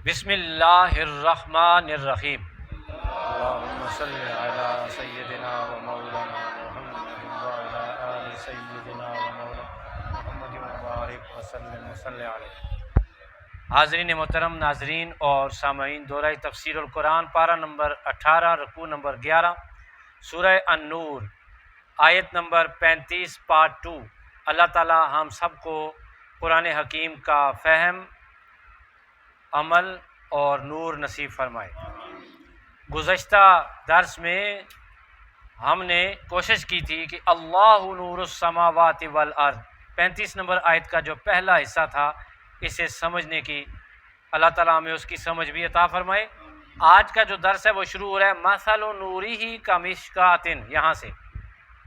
بسم اللہ الرحمن الرحیم۔ اللہم صلی علی سیدنا و مولانا محمد وعلی آل سیدنا و مولانا محمد وبارک وسلم وصلی علیہ۔ حاضرین محترم، ناظرین اور سامعین، دورہ تفسیر القرآن پارہ نمبر 18 رکوع نمبر 11 سورہ النور آیت نمبر 35 پارٹ 2۔ اللہ تعالی ہم سب کو قرآن حکیم کا فہم، عمل اور نور نصیب فرمائے۔ گزشتہ درس میں ہم نے کوشش کی تھی کہ اللہ نور السماوات والارض 35 نمبر آیت کا جو پہلا حصہ تھا اسے سمجھنے کی، اللہ تعالیٰ ہمیں اس کی سمجھ بھی عطا فرمائے۔ آج کا جو درس ہے وہ شروع ہو رہا ہے مثل نورہ کمشکات، یہاں سے۔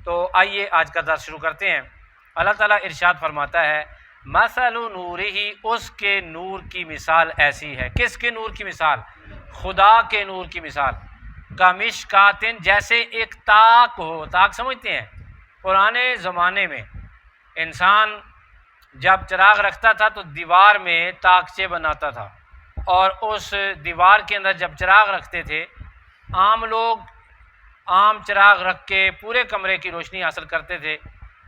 تو آئیے آج کا درس شروع کرتے ہیں۔ اللہ تعالیٰ ارشاد فرماتا ہے مثل نورہ، اس کے نور کی مثال ایسی ہے۔ کس کے نور کی مثال؟ خدا کے نور کی مثال۔ کمشکات، جیسے ایک تاک ہو۔ تاک سمجھتے ہیں؟ پرانے زمانے میں انسان جب چراغ رکھتا تھا تو دیوار میں تاکچے بناتا تھا، اور اس دیوار کے اندر جب چراغ رکھتے تھے، عام لوگ عام چراغ رکھ کے پورے کمرے کی روشنی حاصل کرتے تھے،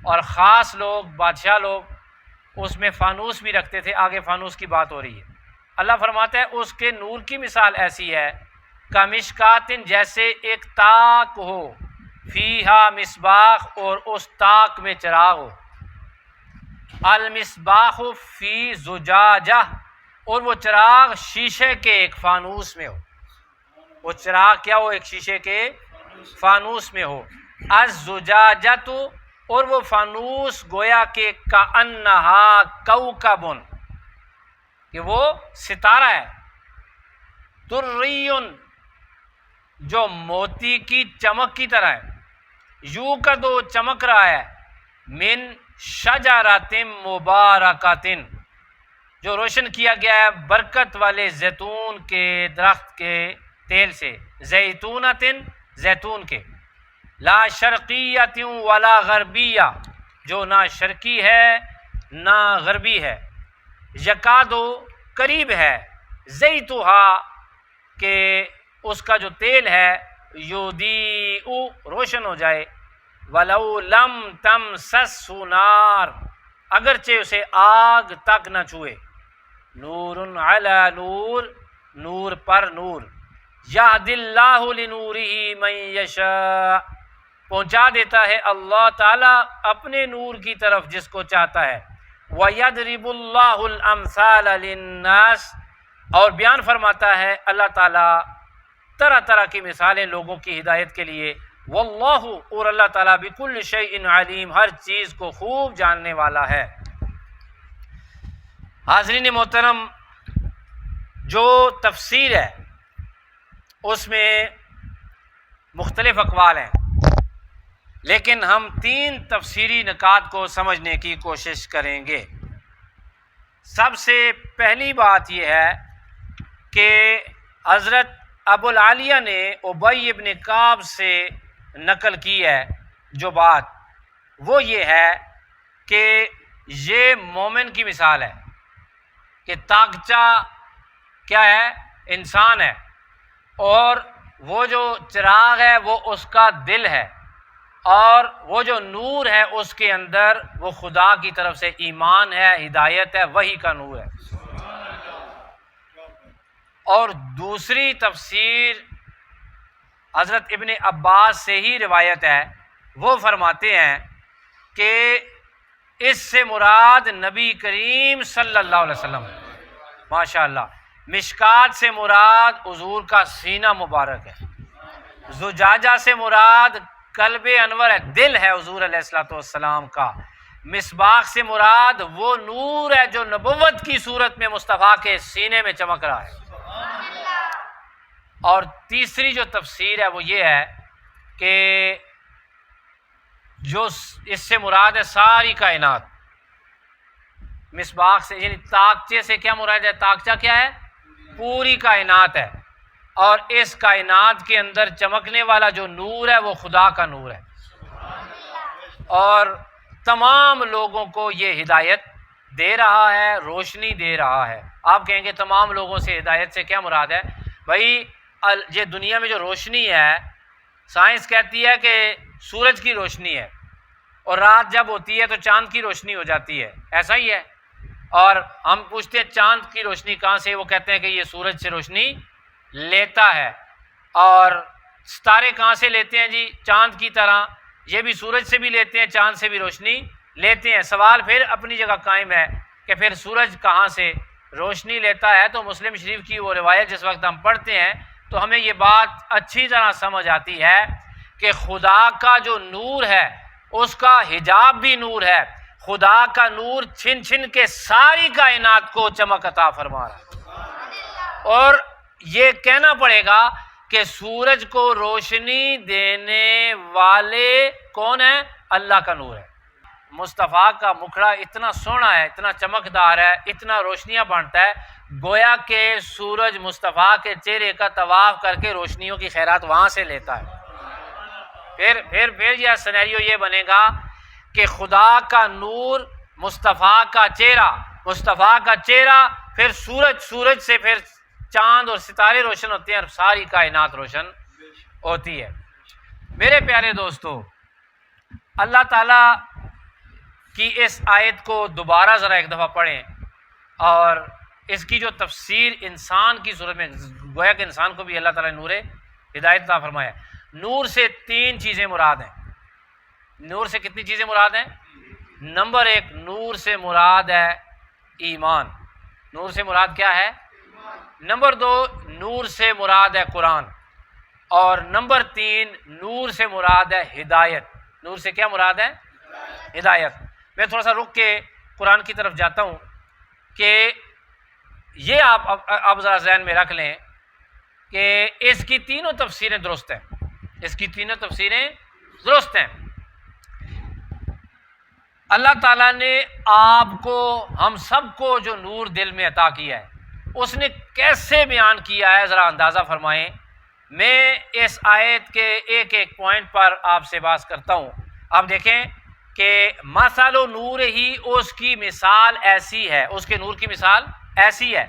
اور خاص لوگ، بادشاہ لوگ، اس میں فانوس بھی رکھتے تھے۔ آگے فانوس کی بات ہو رہی ہے۔ اللہ فرماتا ہے اس کے نور کی مثال ایسی ہے کمشکات، جیسے ایک تاک ہو، فیہا مصباح، اور اس تاک میں چراغ ہو۔ المصباح فی زجاجہ، اور وہ چراغ شیشے کے ایک فانوس میں ہو۔ وہ چراغ کیا ہو؟ ایک شیشے کے فانوس میں ہو۔ الزجاجۃ، اور وہ فانوس گویا کہ کأنہا کوکب، کہ وہ ستارہ ہے، دری، جو موتی کی چمک کی طرح ہے، یوقد، چمک رہا ہے، من شجرۃ مبارکۃ، جو روشن کیا گیا ہے برکت والے زیتون کے درخت کے تیل سے، زیتونۃ، زیتون کے، لا شرقیۃ ولا غربیہ، جو نہ شرقی ہے نہ غربی ہے، یکاد، قریب ہے، زیتھا، کہ اس کا جو تیل ہے، یضیء، روشن ہو جائے، ولو لم تمسسہ نار، اگرچہ اسے آگ تک نہ چھوئے، نور علی نور، نور پر نور، یہدی اللہ لنورہ من یشاء، پہنچا دیتا ہے اللہ تعالیٰ اپنے نور کی طرف جس کو چاہتا ہے، وَيَضْرِبُ اللَّهُ الْأَمْثَالَ لِلنَّاسِ، اور بیان فرماتا ہے اللہ تعالیٰ طرح طرح کی مثالیں لوگوں کی ہدایت کے لیے، واللہ، اور اللہ تعالیٰ بِكُلِّ شَيْءٍ عَلِيمٌ، ہر چیز کو خوب جاننے والا ہے۔ حاضرین محترم، جو تفسیر ہے اس میں مختلف اقوال ہیں، لیکن ہم 3 تفسیری نکات کو سمجھنے کی کوشش کریں گے۔ سب سے پہلی بات یہ ہے کہ حضرت ابو العالیہ نے ابی ابن کعب سے نقل کی ہے جو بات، وہ یہ ہے کہ یہ مومن کی مثال ہے، کہ طاقچہ کیا ہے؟ انسان ہے، اور وہ جو چراغ ہے وہ اس کا دل ہے، اور وہ جو نور ہے اس کے اندر وہ خدا کی طرف سے ایمان ہے، ہدایت ہے، وحی کا نور ہے۔ اور دوسری تفسیر حضرت ابن عباس سے ہی روایت ہے، وہ فرماتے ہیں کہ اس سے مراد نبی کریم صلی اللہ علیہ وسلم، ماشاء اللہ، مشکات سے مراد حضور کا سینہ مبارک ہے، زجاجہ سے مراد قلب انور ہے، دل ہے حضور علیہ السلام کا، مصباح سے مراد وہ نور ہے جو نبوت کی صورت میں مصطفیٰ کے سینے میں چمک رہا ہے۔ اور تیسری جو تفسیر ہے وہ یہ ہے کہ جو اس سے مراد ہے ساری کائنات، مصباح سے یعنی طاقچے سے کیا مراد ہے؟ طاقچہ کیا ہے؟ پوری کائنات ہے، اور اس کائنات کے اندر چمکنے والا جو نور ہے وہ خدا کا نور ہے، اور تمام لوگوں کو یہ ہدایت دے رہا ہے، روشنی دے رہا ہے۔ آپ کہیں گے تمام لوگوں سے ہدایت سے کیا مراد ہے؟ بھائی یہ دنیا میں جو روشنی ہے، سائنس کہتی ہے کہ سورج کی روشنی ہے، اور رات جب ہوتی ہے تو چاند کی روشنی ہو جاتی ہے، ایسا ہی ہے۔ اور ہم پوچھتے ہیں چاند کی روشنی کہاں سے؟ وہ کہتے ہیں کہ یہ سورج سے روشنی لیتا ہے۔ اور ستارے کہاں سے لیتے ہیں جی؟ چاند کی طرح یہ بھی سورج سے بھی لیتے ہیں، چاند سے بھی روشنی لیتے ہیں۔ سوال پھر اپنی جگہ قائم ہے کہ پھر سورج کہاں سے روشنی لیتا ہے؟ تو مسلم شریف کی وہ روایت جس وقت ہم پڑھتے ہیں تو ہمیں یہ بات اچھی طرح سمجھ آتی ہے کہ خدا کا جو نور ہے اس کا حجاب بھی نور ہے۔ خدا کا نور چھن چھن کے ساری کائنات کو چمک عطا فرما رہا ہے۔ اور یہ کہنا پڑے گا کہ سورج کو روشنی دینے والے کون ہیں؟ اللہ کا نور ہے۔ مصطفیٰ کا مکھڑا اتنا سونا ہے، اتنا چمکدار ہے، اتنا روشنیاں بانٹتا ہے، گویا کہ سورج مصطفیٰ کے چہرے کا طواف کر کے روشنیوں کی خیرات وہاں سے لیتا ہے۔ پھر یہ سینیریو یہ بنے گا کہ خدا کا نور، مصطفیٰ کا چہرہ، مصطفیٰ کا چہرہ، پھر سورج سے پھر چاند اور ستارے روشن ہوتے ہیں اور ساری کائنات روشن ہوتی ہے۔ میرے پیارے دوستو، اللہ تعالیٰ کی اس آیت کو دوبارہ ذرا ایک دفعہ پڑھیں، اور اس کی جو تفسیر انسان کی صورت میں، گویا کہ انسان کو بھی اللہ تعالیٰ نے نور ہدایت عطا فرمایا ہے۔ نور سے 3 چیزیں مراد ہیں۔ نور سے کتنی چیزیں مراد ہیں؟ نمبر 1، نور سے مراد ہے ایمان۔ نور سے مراد کیا ہے؟ نمبر 2، نور سے مراد ہے قرآن۔ اور نمبر 3، نور سے مراد ہے ہدایت۔ نور سے کیا مراد ہے؟ ہدایت۔ میں تھوڑا سا رک کے قرآن کی طرف جاتا ہوں کہ یہ آپ ذرا ذہن میں رکھ لیں کہ اس کی تینوں تفسیریں درست ہیں۔ اس کی تینوں تفسیریں درست ہیں۔ اللہ تعالیٰ نے آپ کو، ہم سب کو جو نور دل میں عطا کیا ہے، اس نے کیسے بیان کیا ہے ذرا اندازہ فرمائیں۔ میں اس آیت کے ایک ایک پوائنٹ پر آپ سے بات کرتا ہوں۔ آپ دیکھیں کہ مثل نور ہی، اس کی مثال ایسی ہے، اس کے نور کی مثال ایسی ہے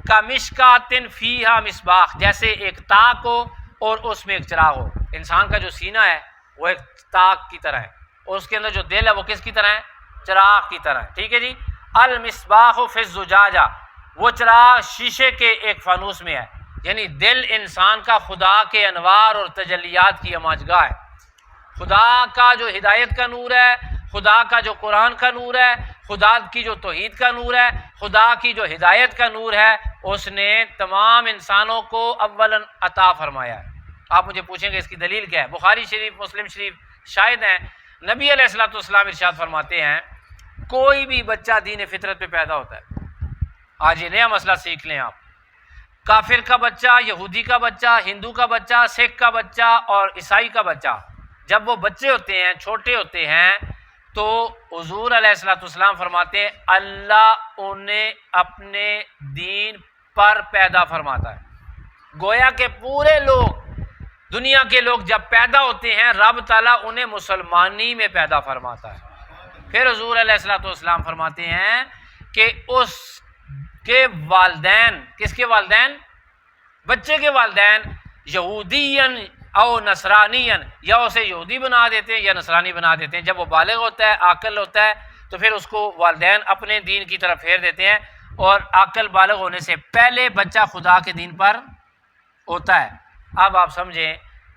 کمشکات فیہا مصباح، جیسے ایک تاک ہو اور اس میں ایک چراغ ہو۔ انسان کا جو سینہ ہے وہ ایک تاک کی طرح ہے، اور اس کے اندر جو دل ہے وہ کس کی طرح ہے؟ چراغ کی طرح ہے، ٹھیک ہے جی۔ المصباح فی الزجاجہ، وہ چراغ شیشے کے ایک فانوس میں ہے، یعنی دل انسان کا خدا کے انوار اور تجلیات کی اماجگاہ ہے۔ خدا کا جو ہدایت کا نور ہے، خدا کا جو قرآن کا نور ہے، خدا کی جو توحید کا نور ہے، خدا کی جو ہدایت کا نور ہے، اس نے تمام انسانوں کو اولاً عطا فرمایا ہے۔ آپ مجھے پوچھیں گے اس کی دلیل کیا ہے؟ بخاری شریف، مسلم شریف شاہد ہیں۔ نبی علیہ الصلوۃ والسلام ارشاد فرماتے ہیں کوئی بھی بچہ دین فطرت پہ پیدا ہوتا ہے۔ آج یہ نیا مسئلہ سیکھ لیں آپ۔ کافر کا بچہ، یہودی کا بچہ، ہندو کا بچہ، سکھ کا بچہ اور عیسائی کا بچہ، جب وہ بچے ہوتے ہیں، چھوٹے ہوتے ہیں، تو حضور علیہ الصلوۃ والسلام فرماتے ہیں اللہ انہیں اپنے دین پر پیدا فرماتا ہے۔ گویا کہ پورے لوگ، دنیا کے لوگ جب پیدا ہوتے ہیں، رب تعالیٰ انہیں مسلمانی میں پیدا فرماتا ہے۔ پھر حضور علیہ الصلوۃ والسلام فرماتے ہیں کہ اس کے والدین، کس کے والدین؟ بچے کے والدین یہودین او نصرانین، یا اسے یہودی بنا دیتے ہیں یا نصرانی بنا دیتے ہیں۔ جب وہ بالغ ہوتا ہے، عاقل ہوتا ہے، تو پھر اس کو والدین اپنے دین کی طرف پھیر دیتے ہیں، اور عاقل بالغ ہونے سے پہلے بچہ خدا کے دین پر ہوتا ہے۔ اب آپ سمجھیں،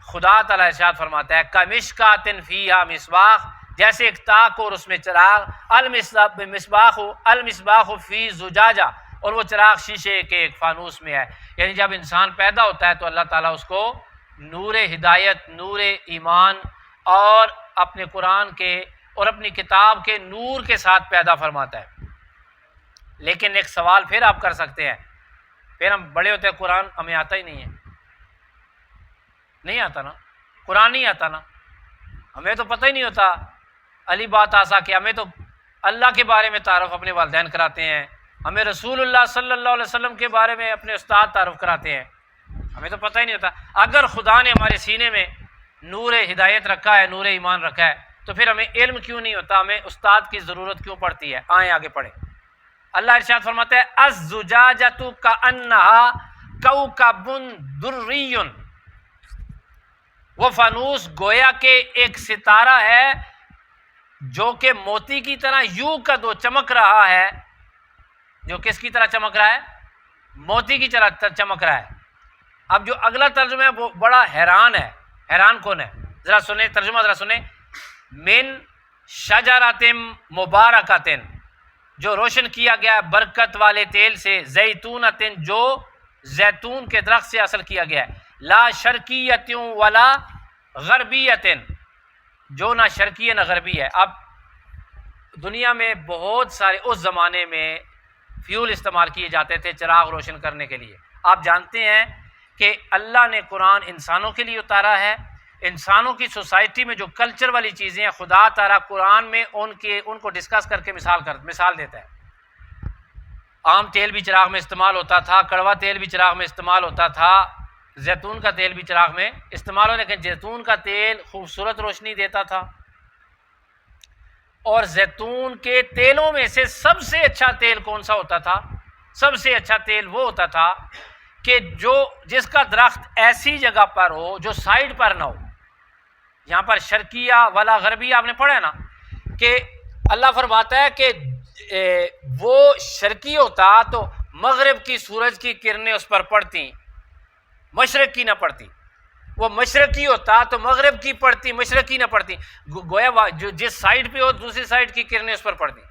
خدا تعالیٰ ارشاد فرماتا ہے کمشکات فیہا مصباح، جیسے ایک تاک اور اس میں چراغ، المصباح فی زجاجہ، اور وہ چراغ شیشے کے ایک فانوس میں ہے۔ یعنی جب انسان پیدا ہوتا ہے تو اللہ تعالیٰ اس کو نور ہدایت، نور ایمان اور اپنے قرآن کے اور اپنی کتاب کے نور کے ساتھ پیدا فرماتا ہے۔ لیکن ایک سوال پھر آپ کر سکتے ہیں، پھر ہم بڑے ہوتے ہیں قرآن ہمیں آتا ہی نہیں ہے، نہیں آتا نا، قرآن نہیں آتا نا، ہمیں تو پتہ ہی نہیں ہوتا علی بات آسا کہ ہمیں تو اللہ کے بارے میں تعارف اپنے والدین کراتے ہیں، ہمیں رسول اللہ صلی اللہ علیہ وسلم کے بارے میں اپنے استاد تعارف کراتے ہیں، ہمیں تو پتہ ہی نہیں ہوتا۔ اگر خدا نے ہمارے سینے میں نور ہدایت رکھا ہے، نور ایمان رکھا ہے، تو پھر ہمیں علم کیوں نہیں ہوتا؟ ہمیں استاد کی ضرورت کیوں پڑتی ہے؟ آئیں آگے پڑھیں۔ اللہ ارشاد فرماتا ہے الزجاجۃ کأنہا کوکب دری، وہ فانوس گویا کہ ایک ستارہ ہے جو کہ موتی کی طرح یوں کا دو چمک رہا ہے. جو کس کی طرح چمک رہا ہے؟ موتی کی طرح چمک رہا ہے. اب جو اگلا ترجمہ ہے وہ بڑا حیران ہے. حیران کون ہے؟ ذرا سنیں ترجمہ، ذرا سنیں. من شجرۃ مبارکۃ، جو روشن کیا گیا ہے برکت والے تیل سے، زیتونۃ، جو زیتون کے درخت سے حاصل کیا گیا ہے، لا شرقیۃ ولا غربیۃ، جو نہ شرقی ہے نہ غربی ہے. اب دنیا میں بہت سارے اس زمانے میں فیول استعمال کیے جاتے تھے چراغ روشن کرنے کے لیے. آپ جانتے ہیں کہ اللہ نے قرآن انسانوں کے لیے اتارا ہے. انسانوں کی سوسائٹی میں جو کلچر والی چیزیں ہیں خدا تعالیٰ قرآن میں ان کو ڈسکس کر کے مثال دیتا ہے. عام تیل بھی چراغ میں استعمال ہوتا تھا، کڑوا تیل بھی چراغ میں استعمال ہوتا تھا، زیتون کا تیل بھی چراغ میں استعمال ہو، لیکن زیتون کا تیل خوبصورت روشنی دیتا تھا. اور زیتون کے تیلوں میں سے سب سے اچھا تیل کون سا ہوتا تھا؟ سب سے اچھا تیل وہ ہوتا تھا کہ جس کا درخت ایسی جگہ پر ہو جو سائڈ پر نہ ہو. یہاں پر شرقیہ ولا غربیہ آپ نے پڑھا ہے نا، کہ اللہ فرماتا ہے کہ وہ شرقی ہوتا تو مغرب کی سورج کی کرنیں اس پر پڑتی، مشرق کی نہ پڑتی. وہ مشرقی ہوتا تو مغرب کی پڑتی، مشرقی نہ پڑتی. گویا جو جس سائڈ پہ ہو دوسری سائڈ کی کرنیں اس پر پڑتی.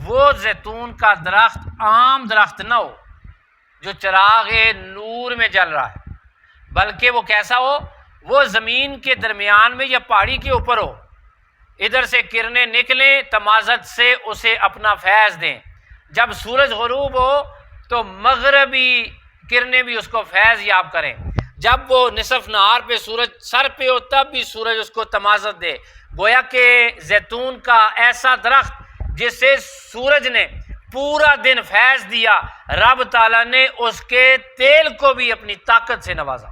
وہ زیتون کا درخت عام درخت نہ ہو جو چراغ نور میں جل رہا ہے، بلکہ وہ کیسا ہو؟ وہ زمین کے درمیان میں یا پہاڑی کے اوپر ہو، ادھر سے کرنیں نکلیں تمازت سے اسے اپنا فیض دیں. جب سورج غروب ہو تو مغربی کرنیں بھی اس کو فیض یاب کریں. جب وہ نصف نہار پہ سورج سر پہ ہو تب بھی سورج اس کو تمازت دے. گویا کہ زیتون کا ایسا درخت جسے سورج نے پورا دن فیض دیا، رب تعالیٰ نے اس کے تیل کو بھی اپنی طاقت سے نوازا.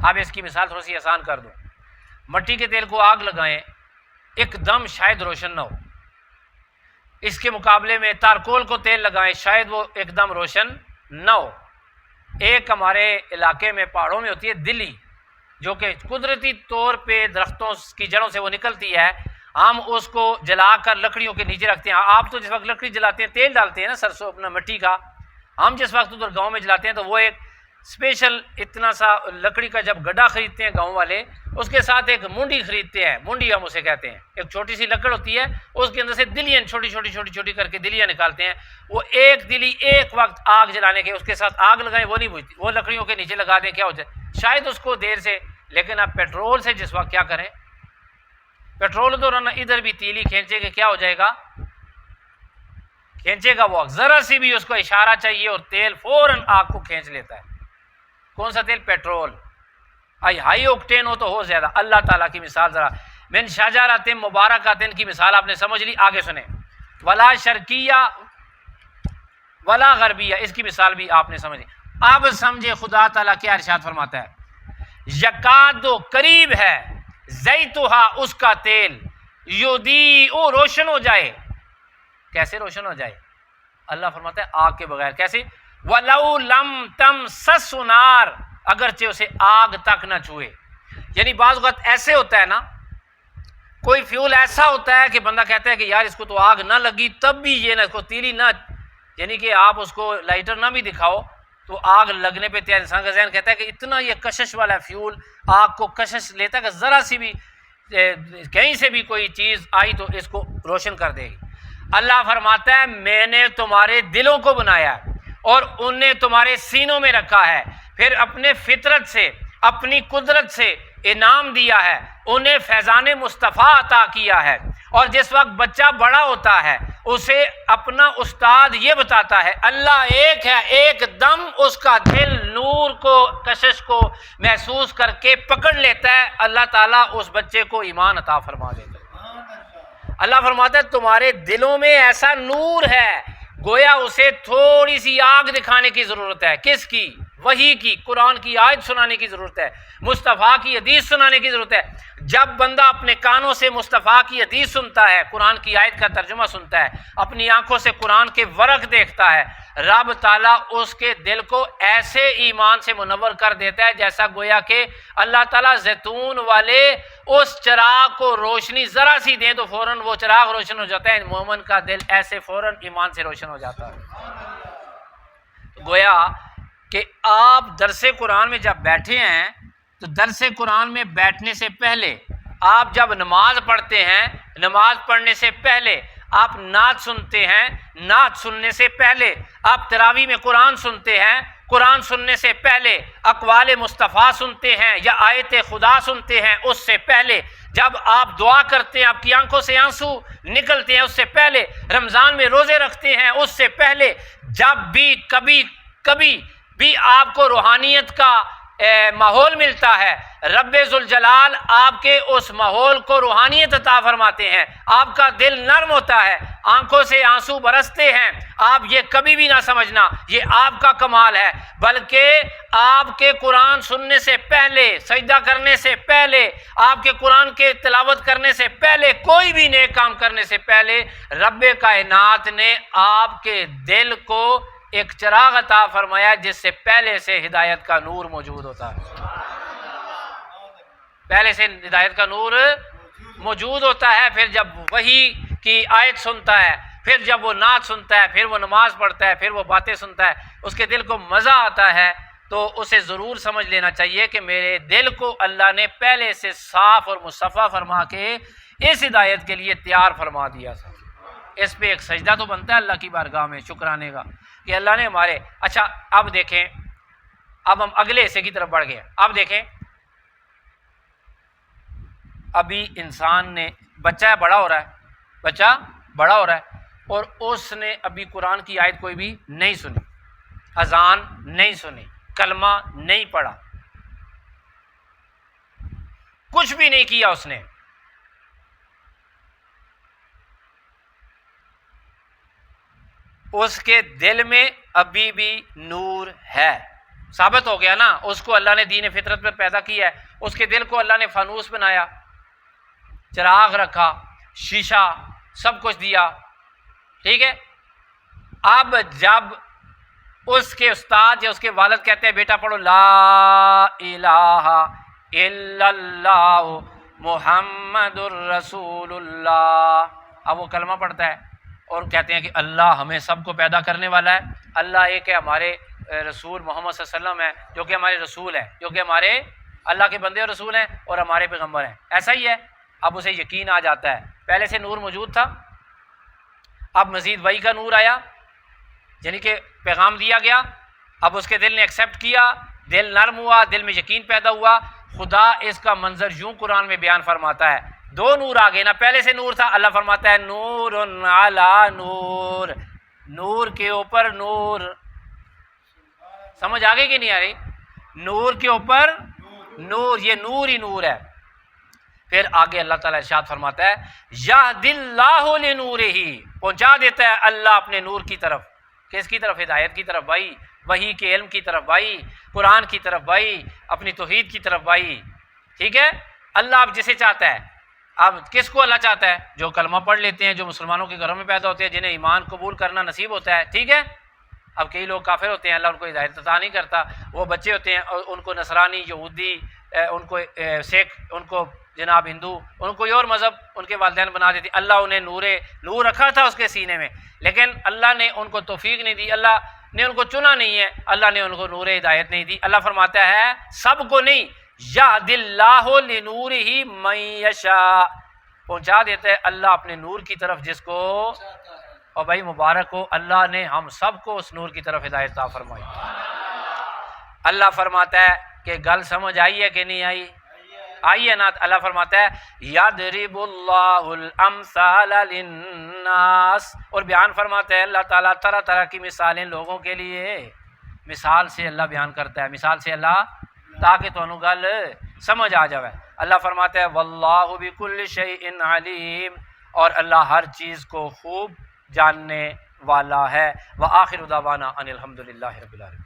اب اس کی مثال تھوڑی سی آسان کر دوں. مٹی کے تیل کو آگ لگائیں، ایک دم شاید روشن نہ ہو. اس کے مقابلے میں تارکول کو تیل لگائیں، شاید وہ ایک دم روشن نہ ہو. ایک ہمارے علاقے میں پہاڑوں میں ہوتی ہے دلی، جو کہ قدرتی طور پہ درختوں کی جڑوں سے وہ نکلتی ہے. ہم اس کو جلا کر لکڑیوں کے نیچے رکھتے ہیں. آپ تو جس وقت لکڑی جلاتے ہیں تیل ڈالتے ہیں نا سرسوں اپنا مٹی کا. ہم جس وقت ادھر گاؤں میں جلاتے ہیں تو وہ ایک اسپیشل اتنا سا لکڑی کا جب گڈھا خریدتے ہیں گاؤں والے، اس کے ساتھ ایک منڈی خریدتے ہیں. منڈی ہم اسے کہتے ہیں. ایک چھوٹی سی لکڑ ہوتی ہے، اس کے اندر سے دلیاں چھوٹی کر کے دلیاں نکالتے ہیں. وہ ایک دلی ایک وقت آگ جلانے کے، اس کے ساتھ آگ لگائیں وہ نہیں بجھتی، وہ لکڑیوں کے نیچے لگا دیں کیا ہو جائے شاید اس کو دیر سے. لیکن آپ پیٹرول سے جس وقت کیا کریں، پیٹرول تو ادھر بھی تیلی کھینچے کہ کیا ہو جائے گا، کھینچے گا. وہ ذرا سی بھی اس کو اشارہ چاہیے اور تیل فوراً آگ کو کھینچ لیتا ہے. کون سا تیل؟ پیٹرول. ہائی اوکٹین ہو تو ہو زیادہ. اللہ تعالیٰ کی مثال ذرا من شجرۃ مبارکۃ کی مثال آپ نے سمجھ لی. آگے سنیں، ولا شرقیہ ولا غربیہ، اس کی مثال بھی آپ نے سمجھ لی. اب سمجھے خدا تعالیٰ کیا ارشاد فرماتا ہے. یکاد و قریب ہے زیتھا، اس کا تیل، یضیء، روشن ہو جائے. کیسے روشن ہو جائے؟ اللہ فرماتا ہے آگ کے بغیر. کیسے؟ وَلَوْ لَمْ تَمْسَسْهُ نَارٌ، اگرچہ اسے آگ تک نہ چھوئے. یعنی بعض اوقات ایسے ہوتا ہے نا، کوئی فیول ایسا ہوتا ہے کہ بندہ کہتا ہے کہ یار اس کو تو آگ نہ لگی تب بھی یہ نہ، اس کو تیلی نہ، یعنی کہ آپ اس کو لائٹر نہ بھی دکھاؤ تو آگ لگنے پہ تیار. انسان کا ذہن کہتا ہے کہ اتنا یہ کشش والا فیول آگ کو کشش لیتا ہے کہ ذرا سی بھی کہیں سے بھی کوئی چیز آئی تو اس کو روشن کر دے گی. اللہ فرماتا ہے میں نے تمہارے دلوں کو بنایا اور انہیں تمہارے سینوں میں رکھا ہے، پھر اپنے فطرت سے اپنی قدرت سے انعام دیا ہے، انہیں فیضان مصطفیٰ عطا کیا ہے. اور جس وقت بچہ بڑا ہوتا ہے اسے اپنا استاد یہ بتاتا ہے اللہ ایک ہے، ایک دم اس کا دل نور کو، کشش کو محسوس کر کے پکڑ لیتا ہے. اللہ تعالیٰ اس بچے کو ایمان عطا فرما دیتا ہے. اللہ فرماتا ہے تمہارے دلوں میں ایسا نور ہے، گویا اسے تھوڑی سی آگ دکھانے کی ضرورت ہے. کس کی؟ وحی کی قرآن کی آیت سنانے کی ضرورت ہے، مصطفیٰ کی حدیث سنانے کی ضرورت ہے۔ جب بندہ اپنے کانوں سے مصطفیٰ کی حدیث سنتا ہے، قرآن کی آیت کا ترجمہ سنتا ہے، اپنی آنکھوں سے قرآن کے ورق دیکھتا ہے، رب تعالیٰ اس کے دل کو ایسے ایمان سے منور کر دیتا ہے جیسا گویا کہ اللہ تعالیٰ زیتون والے اس چراغ کو روشنی ذرا سی دیں تو فوراً وہ چراغ روشن ہو جاتا ہے۔ مومن کا دل ایسے فوراً ایمان سے روشن ہو جاتا ہے۔ گویا کہ آپ درس قرآن میں جب بیٹھے ہیں تو درس قرآن میں بیٹھنے سے پہلے آپ جب نماز پڑھتے ہیں، نماز پڑھنے سے پہلے آپ نعت سنتے ہیں، نعت سننے سے پہلے آپ تراویح میں قرآن سنتے ہیں، قرآن سننے سے پہلے اقوال مصطفیٰ سنتے ہیں یا آیت خدا سنتے ہیں، اس سے پہلے جب آپ دعا کرتے ہیں، آپ کی آنکھوں سے آنسو نکلتے ہیں، اس سے پہلے رمضان میں روزے رکھتے ہیں، اس سے پہلے جب بھی کبھی بھی آپ کو روحانیت کا ماحول ملتا ہے، رب ذوالجلال آپ کے اس ماحول کو روحانیت عطا فرماتے ہیں، آپ کا دل نرم ہوتا ہے، آنکھوں سے آنسو برستے ہیں۔ آپ یہ کبھی بھی نہ سمجھنا یہ آپ کا کمال ہے، بلکہ آپ کے قرآن سننے سے پہلے، سجدہ کرنے سے پہلے، آپ کے قرآن کے تلاوت کرنے سے پہلے، کوئی بھی نیک کام کرنے سے پہلے رب کائنات نے آپ کے دل کو ایک چراغ عطا فرمایا جس سے پہلے سے ہدایت کا نور موجود ہوتا ہے، پہلے سے ہدایت کا نور موجود ہوتا ہے۔ پھر جب وحی کی آیت سنتا ہے، پھر جب وہ نعت سنتا ہے، پھر وہ نماز پڑھتا ہے، پھر وہ باتیں سنتا ہے، اس کے دل کو مزہ آتا ہے، تو اسے ضرور سمجھ لینا چاہیے کہ میرے دل کو اللہ نے پہلے سے صاف اور مصفا فرما کے اس ہدایت کے لیے تیار فرما دیا تھا۔ اس پہ ایک سجدہ تو بنتا ہے اللہ کی بارگاہ میں شکرانے کا کہ اللہ نے ہمارے اچھا اب دیکھیں، اب ہم اگلے حصے کی طرف بڑھ گئے۔ اب دیکھیں، ابھی انسان نے بچہ بڑا ہو رہا ہے، بچہ بڑا ہو رہا ہے اور اس نے ابھی قرآن کی آیت کوئی بھی نہیں سنی، اذان نہیں سنی، کلمہ نہیں پڑھا، کچھ بھی نہیں کیا اس نے، اس کے دل میں ابھی بھی نور ہے۔ ثابت ہو گیا نا، اس کو اللہ نے دین فطرت پر پیدا کیا ہے، اس کے دل کو اللہ نے فانوس بنایا، چراغ رکھا، شیشہ سب کچھ دیا، ٹھیک ہے۔ اب جب اس کے استاد یا اس کے والد کہتے ہیں بیٹا پڑھو لا الہ الا اللہ محمد الرسول اللہ، اب وہ کلمہ پڑھتا ہے اور کہتے ہیں کہ اللہ ہمیں سب کو پیدا کرنے والا ہے، اللہ ایک ہے، ہمارے رسول محمد صلی اللہ علیہ وسلم ہے جو کہ ہمارے رسول ہیں، جو کہ ہمارے اللہ کے بندے اور رسول ہیں اور ہمارے پیغمبر ہیں، ایسا ہی ہے۔ اب اسے یقین آ جاتا ہے، پہلے سے نور موجود تھا، اب مزید وحی کا نور آیا، یعنی کہ پیغام دیا گیا، اب اس کے دل نے ایکسیپٹ کیا، دل نرم ہوا، دل میں یقین پیدا ہوا۔ خدا اس کا منظر یوں قرآن میں بیان فرماتا ہے، دو نور آ گئے نا، پہلے سے نور تھا، اللہ فرماتا ہے نور علی نور، نور کے اوپر نور، سمجھ آ گئی کہ نہیں آ رہی؟ نور کے اوپر نور، یہ نور ہی نور ہے۔ پھر آگے اللہ تعالیٰ ارشاد فرماتا ہے یہدی اللہ لنورہ، پہنچا دیتا ہے اللہ اپنے نور کی طرف، کس کی طرف؟ ہدایت کی طرف بھائی، وحی کے علم کی طرف بھائی، قرآن کی طرف بھائی، اپنی توحید کی طرف بھائی، ٹھیک ہے۔ اللہ اب جسے چاہتا ہے، اب کس کو اللہ چاہتا ہے؟ جو کلمہ پڑھ لیتے ہیں، جو مسلمانوں کے گھروں میں پیدا ہوتے ہیں، جنہیں ایمان قبول کرنا نصیب ہوتا ہے، ٹھیک ہے۔ اب کئی لوگ کافر ہوتے ہیں، اللہ ان کو ہدایت عطا نہیں کرتا، وہ بچے ہوتے ہیں اور ان کو نصرانی، یہودی، ان کو سکھ، ان کو جناب ہندو، ان کو کوئی اور مذہب ان کے والدین بنا دیتے، اللہ انہیں نور رکھا تھا اس کے سینے میں، لیکن اللہ نے ان کو توفیق نہیں دی، اللہ نے ان کو چنا نہیں ہے، اللہ نے ان کو نور ہدایت نہیں دی۔ اللہ فرماتا ہے سب کو نہیں، یہدی اللہ لنورہ من یشاء، پہنچا دیتا ہے اللہ اپنے نور کی طرف جس کو، اور بھائی مبارک ہو اللہ نے ہم سب کو اس نور کی طرف ہدایت عطا فرمائی۔ اللہ فرماتا ہے کہ گل سمجھ آئی ہے کہ نہیں آئی؟ آئی ہے نا؟ اللہ فرماتا ہے یضرب اللہ الامثال للناس، اور بیان فرماتا ہے اللہ تعالیٰ طرح طرح کی مثالیں لوگوں کے لیے، مثال سے اللہ بیان کرتا ہے، مثال سے اللہ، تاکہ تمہیں گل سمجھ آ جائے۔ اللہ فرماتا ہے واللہ بکل شیء علیم، اور اللہ ہر چیز کو خوب جاننے والا ہے۔ وآخر دعوانا ان الحمد للہ رب العالمین۔